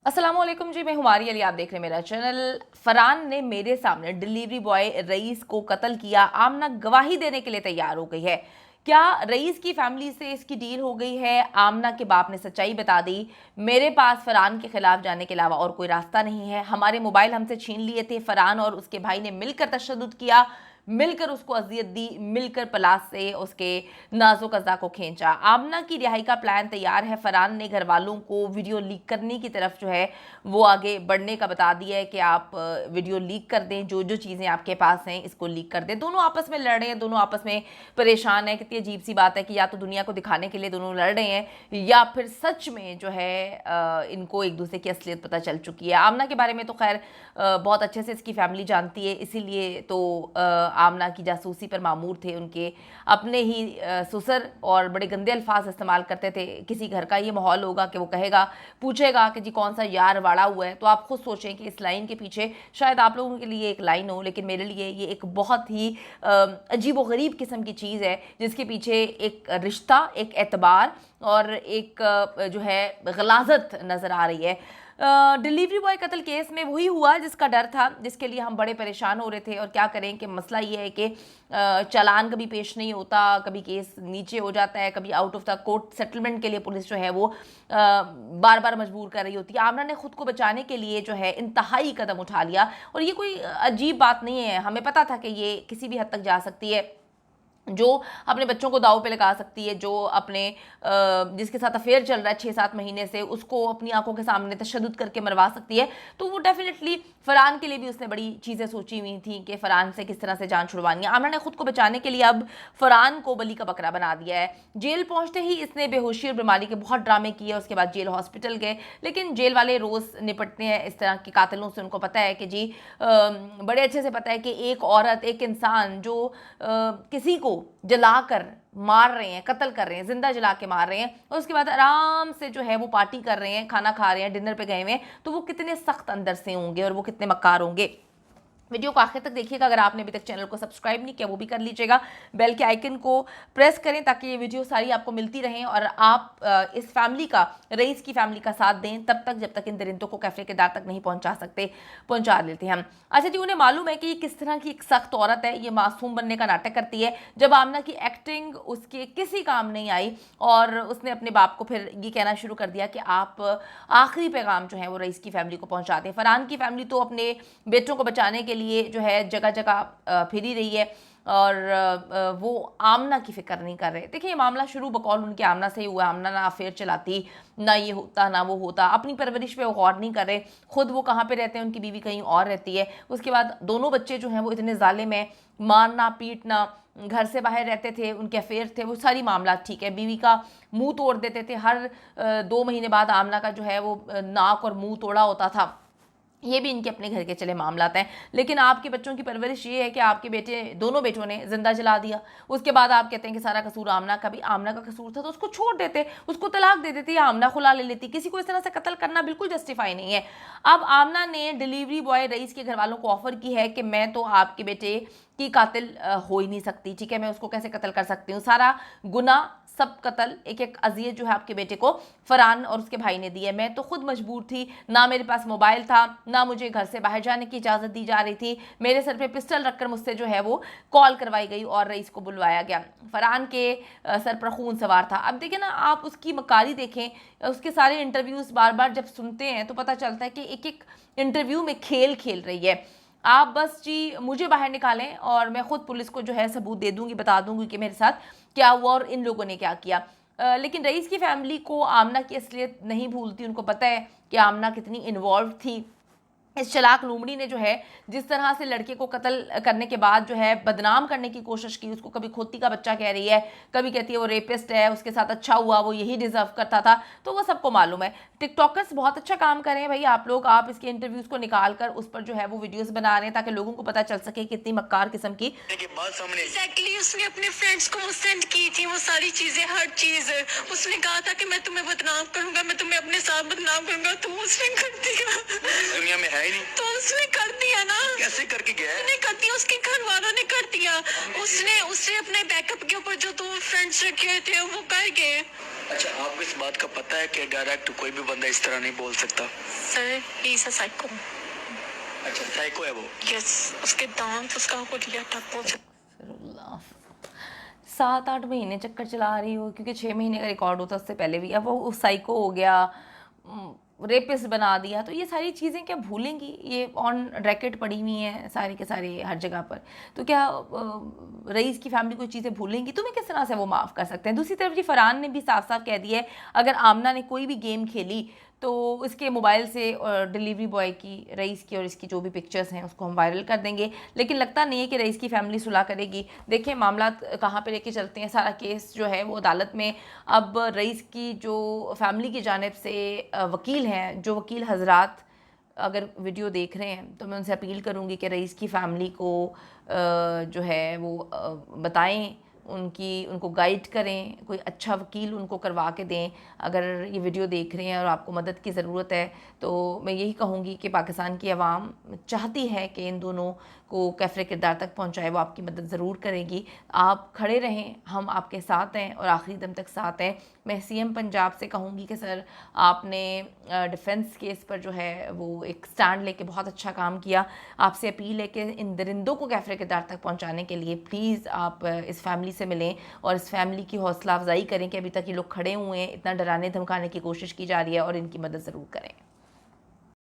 अस्सलामुअलैकुम जी, मैं हुमारी अली, आप देख रहे हैं मेरा चैनल। फरहान ने मेरे सामने डिलीवरी बॉय रईस को कत्ल किया। आमना गवाही देने के लिए तैयार हो गई है। क्या रईस की फैमिली से इसकी डील हो गई है? आमना के बाप ने सच्चाई बता दी। मेरे पास फरहान के खिलाफ जाने के अलावा और कोई रास्ता नहीं है। हमारे मोबाइल हमसे छीन लिए थे। फरहान और उसके भाई ने मिलकर तशद्दुद किया, मिलकर उसको अजियत दी, मिलकर पलास से उसके नाजो कज़ा को खींचा। आमना की रिहाई का प्लान तैयार है। फरहान ने घर वालों को वीडियो लीक करने की तरफ जो है वो आगे बढ़ने का बता दिया है कि आप वीडियो लीक कर दें, जो जो चीज़ें आपके पास हैं इसको लीक कर दें। दोनों आपस में लड़ रहे हैं, दोनों आपस में परेशान है। कितनी अजीब सी बात है कि या तो दुनिया को दिखाने के लिए दोनों लड़ रहे हैं या फिर सच में जो है इनको एक दूसरे की असलियत पता चल चुकी है। आमना के बारे में तो खैर बहुत अच्छे से इसकी फैमिली जानती है, इसीलिए तो आमना की जासूसी पर मामूर थे। उनके अपने ही ससुर और बड़े गंदे अल्फाज इस्तेमाल करते थे। किसी घर का ये माहौल होगा कि वो कहेगा, पूछेगा कि जी कौन सा यार वाड़ा हुआ है, तो आप खुद सोचें कि इस लाइन के पीछे शायद आप लोगों के लिए एक लाइन हो, लेकिन मेरे लिए ये एक बहुत ही अजीब व गरीब किस्म की चीज़ है, जिसके पीछे एक रिश्ता, एक एतबार और एक जो है गलाजत नज़र आ रही है। डिलीवरी बॉय कत्ल केस में वही हुआ जिसका डर था, जिसके लिए हम बड़े परेशान हो रहे थे। और क्या करें कि मसला ये है कि चालान कभी पेश नहीं होता, कभी केस नीचे हो जाता है, कभी out of the court settlement के लिए पुलिस जो है वो बार बार मजबूर कर रही होती है। आमना ने खुद को बचाने के लिए जो है इंतहाई कदम उठा लिया, और ये कोई अजीब बात नहीं है। हमें पता था कि ये किसी भी हद तक जा सकती है, जो अपने बच्चों को दाव पे लगा सकती है, जो अपने जिसके साथ अफेयर चल रहा है 6-7 महीने से, उसको अपनी आंखों के सामने तशद्दुद करके मरवा सकती है। तो वो डेफिनेटली फरहान के लिए भी उसने बड़ी चीज़ें सोची हुई थी कि फरहान से किस तरह से जान छुड़वानी है। आमना ने खुद को बचाने के लिए अब फरहान को बली का बकरा बना दिया है। जेल पहुंचते ही इसने बेहोशी और बीमारी के बहुत ड्रामे किए। उसके बाद जेल हॉस्पिटल गए, लेकिन जेल वाले रोज़ निपटते हैं इस तरह के कातिलों से। उनको पता है कि जी बड़े अच्छे से पता है कि एक औरत, एक इंसान जो किसी को जलाकर मार रहे हैं, कत्ल कर रहे हैं, जिंदा जला के मार रहे हैं, और उसके बाद आराम से जो है वो पार्टी कर रहे हैं, खाना खा रहे हैं, डिनर पे गए हुए हैं, तो वो कितने सख्त अंदर से होंगे और वो कितने मक्कार होंगे। वीडियो को आखिर तक देखिएगा। अगर आपने अभी तक चैनल को सब्सक्राइब नहीं किया वो भी कर लीजिएगा। बेल के आइकन को प्रेस करें ताकि ये वीडियो सारी आपको मिलती रहें और आप इस फैमिली का, रईस की फैमिली का साथ दें तब तक जब तक इन दरिंदों को कैफे के दार तक नहीं पहुंचा लेते हम। अच्छा जी, उन्हें मालूम है कि ये किस तरह की एक सख्त औरत है, ये मासूम बनने का नाटक करती है। जब आमना की एक्टिंग उसके किसी काम नहीं आई और उसने अपने बाप को फिर ये कहना शुरू कर दिया कि आप आखिरी पैगाम जो है वो रईस की फैमिली को पहुंचा दें। फरहान की फैमिली तो अपने बेटों को बचाने के लिए जो है जगह जगह फिरी रही है और वो आमना की फिक्र नहीं कर रहे। देखिए, ये मामला शुरू बकौल उनके आमना से ही हुआ। आमना ना अफेयर चलाती, ना ये होता ना वो होता, अपनी परवरिश पे वो गौर नहीं कर रहे। खुद वो कहाँ पे रहते हैं, उनकी बीवी कहीं और रहती है। उसके बाद दोनों बच्चे जो हैं वो इतने जालिम हैं, मारना पीटना, घर से बाहर रहते थे, उनके अफेयर थे, वो सारी मामला ठीक है। बीवी का मुंह तोड़ देते थे, हर 2 महीने बाद आमना का जो है वो नाक और मुंह तोड़ा होता था। ये भी इनके अपने घर के चले मामलात हैं। लेकिन आपके बच्चों की परवरिश ये है कि आपके बेटे, दोनों बेटों ने जिंदा जला दिया। उसके बाद आप कहते हैं कि सारा कसूर आमना का। भी आमना का कसूर था तो उसको छोड़ देते, उसको तलाक दे देती या आमना खुला ले लेती। किसी को इस तरह से कत्ल करना बिल्कुल जस्टिफाई नहीं है। अब आमना ने डिलीवरी बॉय रईस के घर वालों को ऑफर की है कि मैं तो आपके बेटे की कातिल हो ही नहीं सकती, ठीक है, मैं उसको कैसे कत्ल कर सकती हूँ। सारा गुना, सब कत्ल, एक एक अजियत जो है आपके बेटे को फरहान और उसके भाई ने दी है। मैं तो खुद मजबूर थी, ना मेरे पास मोबाइल था, ना मुझे घर से बाहर जाने की इजाज़त दी जा रही थी। मेरे सर पे पिस्टल रखकर मुझसे जो है वो कॉल करवाई गई और रईस को बुलवाया गया। फरहान के सर पर खून सवार था। अब देखिए ना, आप उसकी मकारी देखें, उसके सारे इंटरव्यूज़ बार बार जब सुनते हैं तो पता चलता है कि एक एक इंटरव्यू में खेल खेल रही है। आप बस जी मुझे बाहर निकालें और मैं खुद पुलिस को जो है सबूत दे दूंगी, बता दूंगी कि मेरे साथ क्या हुआ और इन लोगों ने क्या किया। लेकिन रईस की फैमिली को आमना की असलियत नहीं भूलती। उनको पता है कि आमना कितनी इन्वॉल्व थी। इस चालाक लूमड़ी ने जो है जिस तरह से लड़के को कत्ल करने के बाद जो है बदनाम करने की कोशिश की, उसको कभी खोती का बच्चा कह रही है, कभी कहती है वो रेपिस्ट है, उसके साथ अच्छा हुआ, वो यही डिजर्व करता था, तो वो सबको मालूम है। टिकटॉकर्स बहुत अच्छा काम कर रहे हैं भाई, आप लोग, आप इसके इंटरव्यूज को निकाल कर उस पर जो है वो वीडियोस बना रहे हैं ताकि लोगों को पता चल सके कितनी मक्कार किस्म की एग्जैक्टली उसने अपने फ्रेंड्स को वो सेंड की थी, वो सारी चीजें, हर चीज उसने कहा था कि मैं तुम्हें बदनाम करूंगा, मैं तुम्हें अपने साथ बदनाम करूंगा, तुम उसने कर दिया। दुनिया में है ही नहीं। तो उसने कर दिया ना, कैसे करके गया है? उसने कर दिया, उसके घर वालों ने कर दिया। उसने अपने बैकअप के ऊपर जो 2 फ्रेंड्स रखे थे वो कर गए। अच्छा, आपको इस बात का पता है कि डायरेक्ट कोई भी बंदा इस तरह नहीं बोल सकता? Sir he is a psycho. अच्छा, साइको है वो? यस, उसके दांत, उसका हुलिया तक पहुंच। 7-8 महीने चक्कर चला रही हो, क्योंकि 6 महीने का रिकॉर्ड होता उससे पहले भी, अब वो साइको हो गया, रेपिस्ट बना दिया, तो ये सारी चीज़ें क्या भूलेंगी? ये ऑन रैकेट पड़ी हुई हैं सारी के सारे हर जगह पर, तो क्या रईस की फैमिली कोई चीज़ें भूलेंगी? तुम्हें किस तरह से वो माफ़ कर सकते हैं? दूसरी तरफ जी फरहान ने भी साफ साफ कह दिया है, अगर आमना ने कोई भी गेम खेली तो इसके मोबाइल से डिलीवरी बॉय की, रईस की और इसकी जो भी पिक्चर्स हैं उसको हम वायरल कर देंगे। लेकिन लगता नहीं है कि रईस की फैमिली सुलह करेगी। देखिए मामला कहाँ पे लेके चलते हैं, सारा केस जो है वो अदालत में। अब रईस की जो फैमिली की जानिब से वकील हैं, जो वकील हजरात अगर वीडियो देख रहे हैं तो मैं उनसे अपील करूँगी कि रईस की फैमिली को जो है वो बताएं, उनको गाइड करें, कोई अच्छा वकील उनको करवा के दें। अगर ये वीडियो देख रहे हैं और आपको मदद की ज़रूरत है तो मैं यही कहूँगी कि पाकिस्तान की आवाम चाहती है कि इन दोनों को कैफ़रे किरदार तक पहुँचाए, वो आपकी मदद ज़रूर करेगी। आप खड़े रहें, हम आपके साथ हैं और आखिरी दम तक साथ हैं। मैं सीएम पंजाब से कहूँगी कि सर आपने डिफेंस केस पर जो है वो एक स्टैंड लेके बहुत अच्छा काम किया। आपसे अपील है कि इन दरिंदों को कैफ़रे किरदार तक पहुँचाने के लिए प्लीज़ आप इस फैमिली से मिलें और इस फैमिली की हौसला अफजाई करें कि अभी तक ये लोग खड़े हुए हैं, इतना डराने धमकाने की कोशिश की जा रही है, और इनकी मदद ज़रूर करें।